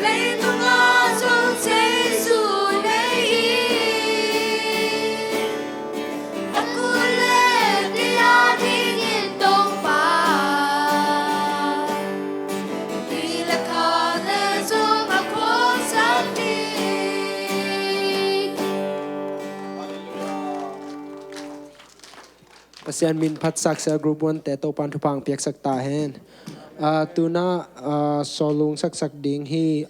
每同我中最属你意，阿古勒的亚的年东巴，你来看的中阿扩散的。ASEAN min phat sak sa group 1 te to pan thu pang piak sak ta hen tuna solung sak sak ding hi